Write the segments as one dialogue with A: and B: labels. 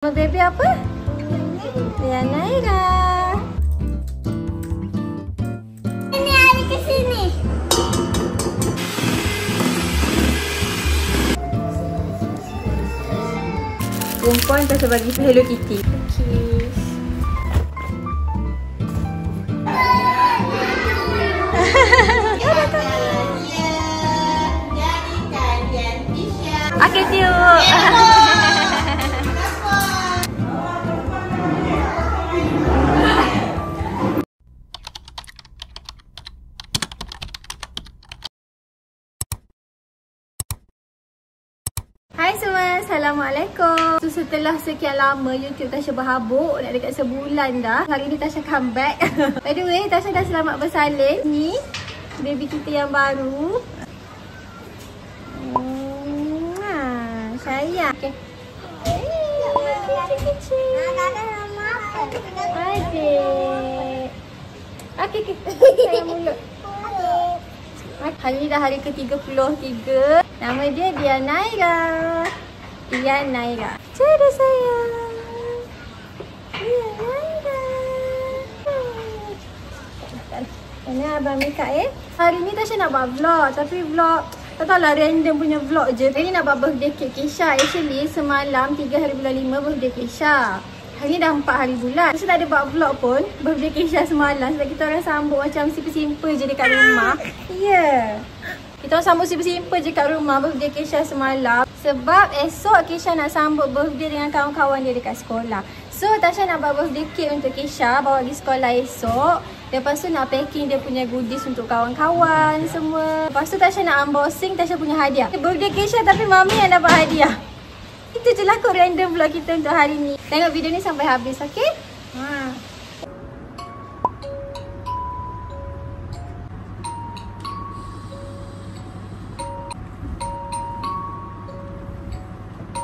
A: Nama baby apa? Dianaira.
B: Ini ada ke sini.
A: Perempuan tak bagi Hello Kitty. Cookies. Okay, tiup. Hai semua, Assalamualaikum. Setelah sekian lama YouTube Tasha berhabuk, nak dekat sebulan dah. Hari ni Tasha comeback. By the way, Tasha dah selamat bersalin. Ni baby kita yang baru. Sayang. Okay. Kecil-kecil. Adik. Okay, sayang mulut. Hari ni dah hari ke-33. Nama dia Dianaira. Dianaira. Cada sayang. Dianaira. Ini Abang Mika Hari ni Tasha nak buat vlog. Tapi vlog tak tahulah, random punya vlog je. Hari ni nak buat birthday cake Kesha. Actually semalam 3 hari bulan 5 birthday Kesha. Hari ni dah 4 hari bulan. Tasha tak ada buat vlog pun birthday Kesha semalam. Sebab kita orang sambut macam simple-simple je dekat rumah. Ya. Kita orang sambut simple-simple je kat rumah birthday Kesha semalam. Sebab esok Kesha nak sambut birthday dengan kawan-kawan dia dekat sekolah. So Tasha nak buat birthday cake untuk Kesha, bawa pergi sekolah esok. Lepas tu nak packing dia punya goodies untuk kawan-kawan semua. Lepas tu Tasha nak unboxing Tasha punya hadiah. Birthday Kesha tapi mami yang dapat hadiah. Itu je lah kot random vlog kita untuk hari ni. Tengok video ni sampai habis, okay?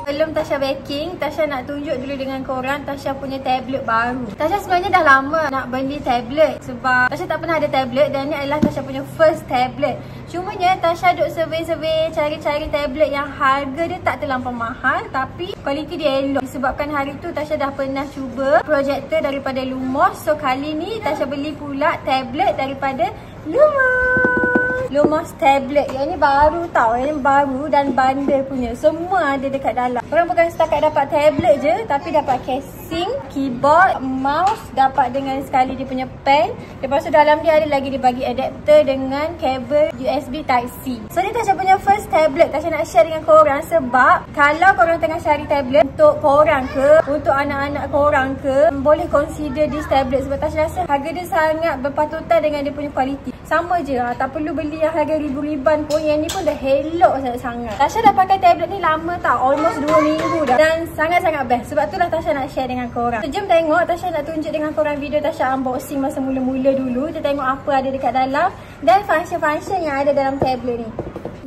A: Sebelum Tasha baking, Tasha nak tunjuk dulu dengan korang Tasha punya tablet baru. Tasha sebenarnya dah lama nak beli tablet sebab Tasha tak pernah ada tablet dan ni adalah Tasha punya first tablet. Cumanya Tasha duk survey-survey cari-cari tablet yang harga dia tak terlampau mahal tapi kualiti dia elok. Disebabkan hari tu Tasha dah pernah cuba projector daripada Lumos. So kali ni Tasha beli pula tablet daripada Lumos tablet. Yang ni baru tau. Yang ni baru dan bundle punya. Semua ada dekat dalam. Korang bukan setakat dapat tablet je, tapi dapat casing, keyboard, mouse, dapat dengan sekali dia punya pen. Lepas tu dalam dia ada lagi dia bagi adapter dengan kabel USB Type-C. So ni Tasha punya first tablet. Tasha nak share dengan korang sebab kalau korang tengah cari tablet untuk korang ke, untuk anak-anak korang ke, boleh consider this tablet sebab Tasha rasa harga dia sangat berpatutan dengan dia punya kualiti. Sama je, tak perlu beli yang harga ribu-riban pun. Yang ni pun dah elok sangat-sangat. Tasha dah pakai tablet ni lama tau, almost 2 minggu dah. Dan sangat-sangat best. Sebab tu lah Tasha nak share dengan korang. So jom tengok, Tasha nak tunjuk dengan korang video Tasha unboxing masa mula-mula dulu. Kita tengok apa ada dekat dalam dan function-function yang ada dalam tablet ni.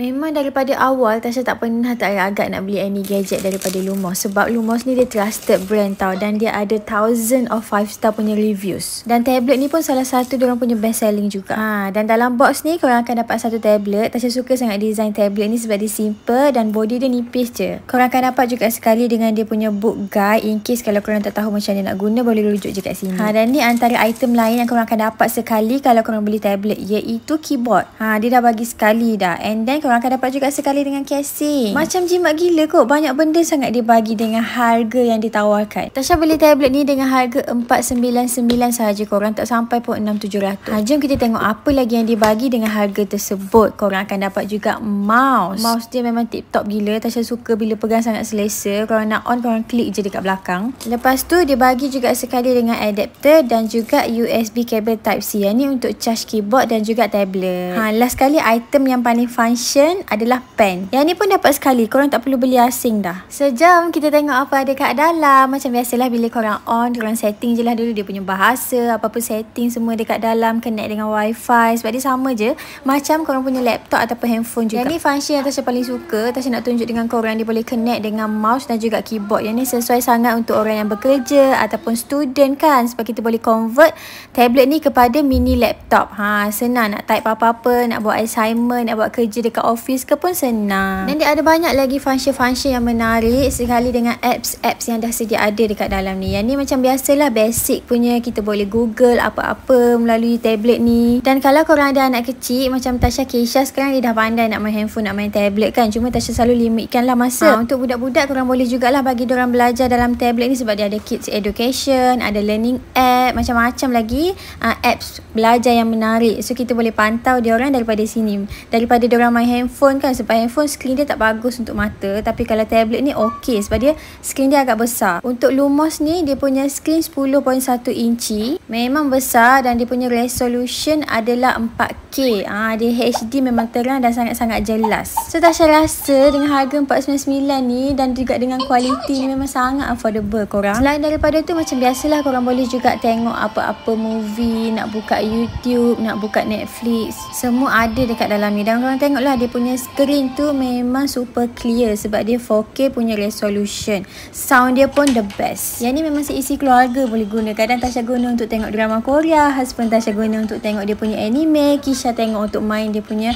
A: Memang daripada awal Tasha tak pernah tak agak nak beli any gadget daripada Lumos. Sebab Lumos ni dia trusted brand tau. Dan dia ada thousand of 5-star punya reviews. Dan tablet ni pun salah satu diorang punya best selling juga. Dan dalam box ni korang akan dapat satu tablet. Tasha suka sangat design tablet ni sebab dia simple dan body dia nipis je. Korang akan dapat juga sekali dengan dia punya book guide. In case kalau korang tak tahu macam mana nak guna, boleh rujuk je kat sini. Dan ni antara item lain yang korang akan dapat sekali kalau korang beli tablet, iaitu keyboard. Dia dah bagi sekali dah. And then korang akan dapat juga sekali dengan casing. Macam jimat gila kot. Banyak benda sangat dia bagi dengan harga yang ditawarkan. Tasha beli tablet ni dengan harga 499 sahaja. Korang tak sampai pun 6-700. Jom kita tengok apa lagi yang dia bagi dengan harga tersebut. Korang akan dapat juga mouse. Mouse dia memang tip-top gila. Tasha suka bila pegang sangat selesa. Korang nak on, korang klik je dekat belakang. Lepas tu dia bagi juga sekali dengan adapter dan juga USB kabel Type-C. Yang ni untuk charge keyboard dan juga tablet. Last kali item yang paling function adalah pen. Yang ni pun dapat sekali. Korang tak perlu beli asing dah. Sejam kita tengok apa ada kat dalam. Macam biasalah bila korang on, korang setting je lah dulu dia punya bahasa. Apa-apa setting semua dekat dalam. Connect dengan wifi. Sebab dia sama je macam korang punya laptop ataupun handphone juga. Yang ni function yang Tasha paling suka. Tasha nak tunjuk dengan korang. Dia boleh connect dengan mouse dan juga keyboard. Yang ni sesuai sangat untuk orang yang bekerja ataupun student kan. Sebab kita boleh convert tablet ni kepada mini laptop. Senang nak type apa-apa, nak buat assignment, nak buat kerja dekat dekat office ke pun senang. Dan dia ada banyak lagi function-function yang menarik sekali dengan apps yang dah sedia ada dekat dalam ni. Yang ni macam biasalah basic punya, kita boleh Google apa-apa melalui tablet ni. Dan kalau korang ada anak kecil macam Tasha, Keisha, sekarang dia dah pandai nak main handphone, nak main tablet kan. Cuma Tasha selalu limitkan lah masa. Untuk budak-budak korang boleh jugalah bagi diorang belajar dalam tablet ni sebab dia ada kids education, ada learning app, macam-macam lagi apps belajar yang menarik. So kita boleh pantau diorang daripada sini, daripada diorang main handphone kan. Sebab handphone skrin dia tak bagus untuk mata, tapi kalau tablet ni okey sebab dia skrin dia agak besar. Untuk Lumos ni dia punya skrin 10.1 inci, memang besar dan dia punya resolution adalah 4K. Dia HD memang terang dan sangat-sangat jelas. So Tasha rasa dengan harga 499 ni dan juga dengan kualiti ni memang sangat affordable korang. Selain daripada tu macam biasalah korang boleh juga tengok apa-apa movie, nak buka YouTube, nak buka Netflix, semua ada dekat dalam ni. Dan korang tengoklah dia punya skrin tu memang super clear sebab dia 4K punya resolution. Sound dia pun the best. Yang ni memang seisi keluarga boleh guna. Kadang Tasha guna untuk tengok drama Korea, husband Tasha guna untuk tengok dia punya anime, Kisha tengok untuk main dia punya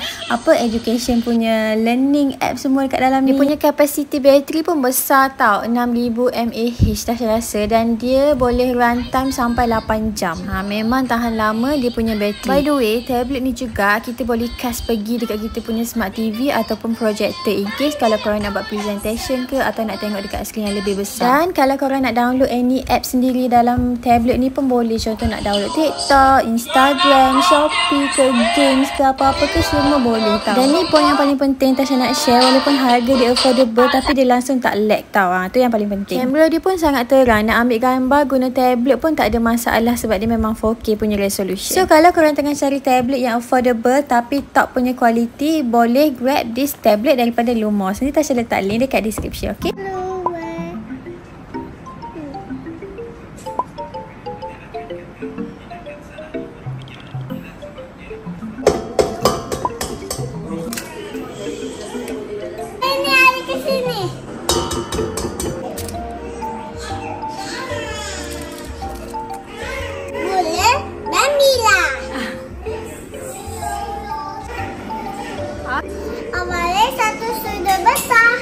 A: education punya learning app semua dekat dalam ni. Dia punya capacity battery pun besar tau, 6000 mAh Tasha rasa, dan dia boleh runtime sampai 8 jam. Memang tahan lama dia punya bateri. By the way, tablet ni juga kita boleh cast pergi dekat kita punya smart TV ataupun projector in case kalau korang nak buat presentation ke atau nak tengok dekat skrin yang lebih besar. Dan kalau korang nak download any app sendiri dalam tablet ni pun boleh. Contoh nak download TikTok, Instagram, Shopee ke, games ke, apa-apa ke, semua boleh tau. Dan ni point yang paling penting Tasha nak share, walaupun harga dia affordable tapi dia langsung tak lag tau. Tu yang paling penting. Kamera dia pun sangat terang, nak ambil gambar guna tablet pun tak ada masalah sebab dia memang 4K punya resolution. So kalau korang tengah cari tablet yang affordable tapi top punya quality, boleh grab this tablet daripada Lumos. Nanti Tasha letak link dekat description, okay?
B: Ini ada ke sini. Boleh dan bila. Awalnya satu sudah besar.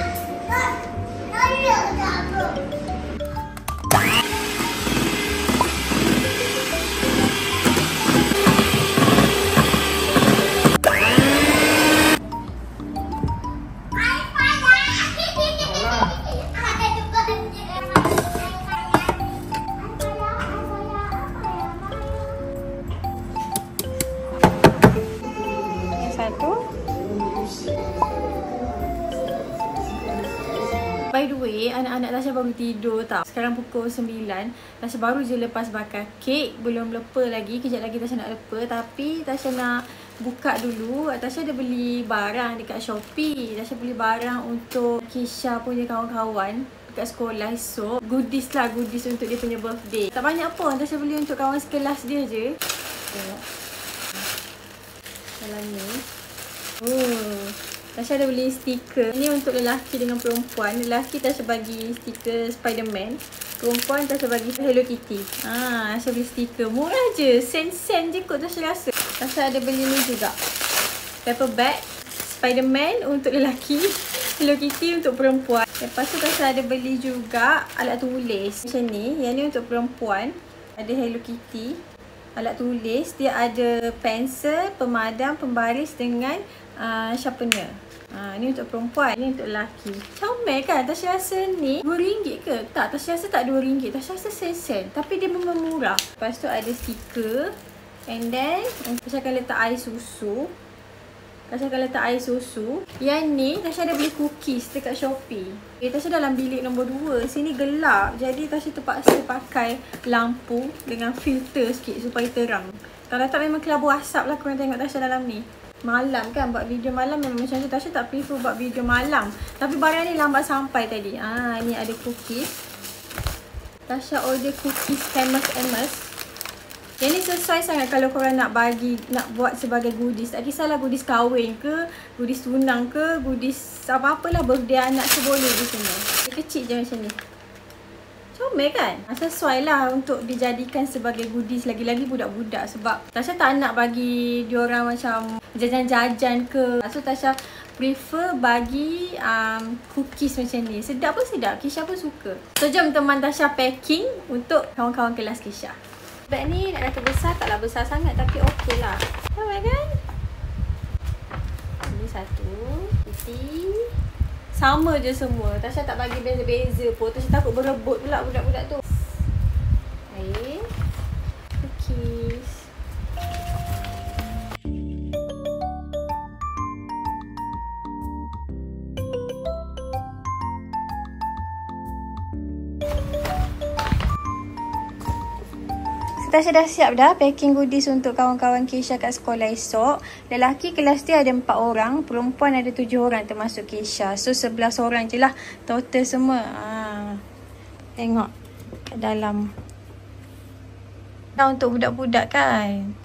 A: By the way, anak-anak Tasha baru tidur tau. Sekarang pukul 9. Tasha baru je lepas bakar kek. Belum lepa lagi. Kejap lagi Tasha nak lepa. Tapi Tasha nak buka dulu. Tasha ada beli barang dekat Shopee. Tasha beli barang untuk Kisha punya kawan-kawan dekat sekolah esok. Goodies lah, goodies untuk dia punya birthday. Tak banyak pun. Tasha beli untuk kawan sekelas dia je. Tengok. Dalam ni. Tasha ada beli stiker. Ini untuk lelaki dengan perempuan. Lelaki Tasha bagi stiker Spiderman. Perempuan Tasha bagi Hello Kitty. Tasha beli stiker. Murah je. Sen-sen je kot Tasha rasa. Tasha ada beli ni juga. Paper bag. Spiderman untuk lelaki. Hello Kitty untuk perempuan. Lepas tu Tasha ada beli juga alat tulis. Macam ni. Yang ni untuk perempuan. Ada Hello Kitty. Alat tulis. Dia ada pensel, pemadam, pembaris dengan sharpener. Ni untuk perempuan, ni untuk lelaki. Comel kan? Tasha rasa ni RM2 ke? Tak, Tasha rasa tak RM2. Tasha rasa sen-sen. Tapi dia memang murah. Lepas tu ada stiker. And then Tasha akan letak air susu. Tasha akan letak air susu. Yang ni Tasha ada beli cookies dekat Shopee. Tasha dalam bilik nombor 2. Sini gelap. Jadi Tasha terpaksa pakai lampu dengan filter sikit supaya terang. Kalau tak memang kelabu asap lah korang tengok Tasha dalam ni. Malam kan, buat video malam memang macam tu. Tasha tak prefer buat video malam. Tapi barang ni lambat sampai tadi. Ni ada cookies. Tasha order cookies Famous Amos. Yang ni sesuai sangat kalau korang nak bagi, nak buat sebagai goodies. Tak kisahlah goodies kahwin ke, goodies tunang ke, goodies apa-apalah, birthday anak ke, boleh di sini. Dia kecil je macam ni. Comel kan? Sesuai lah untuk dijadikan sebagai goodies, lagi-lagi budak-budak. Sebab Tasha tak nak bagi diorang macam jajan-jajan ke. So Tasha prefer bagi cookies macam ni. Sedap pun sedap. Kisha pun suka. So jom teman Tasha packing untuk kawan-kawan kelas Kisha. Bag ni nak kata besar, taklah besar sangat tapi okey lah. Nampak kan? Ini satu. Piti. Sama je semua. Tasha tak bagi beza-beza pun. Tasha takut berebut pula budak-budak tu. Air. Cookies. Tasha dah siap dah packing goodies untuk kawan-kawan Kisha kat sekolah esok. Lelaki kelas dia ada 4 orang, perempuan ada 7 orang termasuk Kisha. So 11 orang je lah total semua. Tengok kat dalam. Dah untuk budak-budak kan.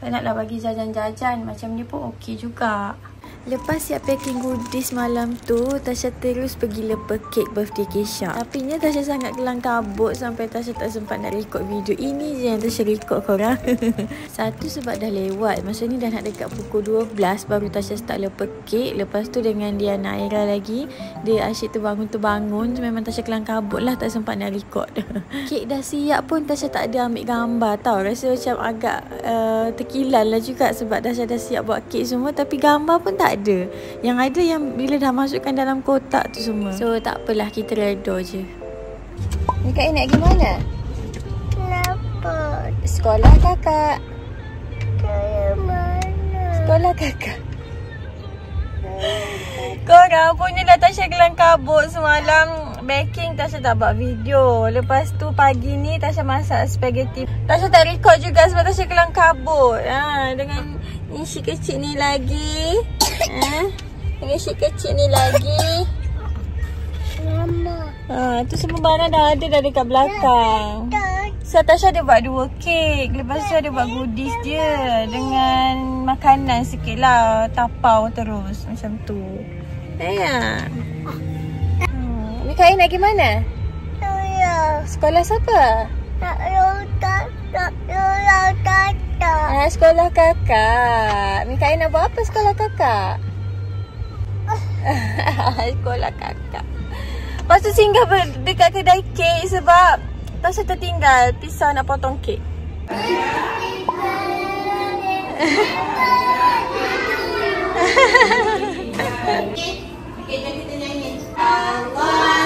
A: Tak naklah bagi jajan-jajan macam ni pun okey juga. Lepas siap packing goodies malam tu, Tasha terus pergi leper kek birthday Kisha. Tapi ni Tasha sangat kelang kabut sampai Tasha tak sempat nak record video. Ini je yang Tasha record korang. Satu sebab dah lewat. Masa ni dah nak dekat pukul 12 baru Tasha start leper kek. Lepas tu dengan Diana Aira lagi, dia asyik terbangun-terbangun. Memang Tasha kelang kabut lah, tak sempat nak record. Kek dah siap pun Tasha tak ada ambil gambar tau. Rasa macam agak terkilan lah juga sebab Tasha dah siap buat kek semua tapi gambar pun tak ada. Yang ada yang bila dah masukkan dalam kotak tu semua. So tak apalah, kita redor je. Ni Kak nak pergi mana?
B: Kenapa?
A: Sekolah kakak.
B: Ke mana?
A: Sekolah kakak. Korang punyalah Tasha kelang kabut semalam. Baking Tasha tak buat video. Lepas tu pagi ni Tasha masak spaghetti. Tasha tak record juga sebab Tasha kelang kabut. Dengan isi kecil ni lagi. Dengan isi kecil ni lagi.
B: Mama.
A: Tu semua barang dah ada dah dekat belakang. So Tasha ada buat 2 kek. Lepas tu ada buat goodies dia dengan makanan sikit lah. Tapau terus macam tu. Ya. Ni Kak nak pergi mana?
B: Saya.
A: Sekolah siapa?
B: Tak tata.
A: Sekolah kakak. Ni Kak nak buat apa sekolah kakak? Sekolah kakak. Lepas tu singgah dekat kedai kek sebab Tasha tertinggal pisau nak potong kek. Okay, jom kita nyanyi. Allah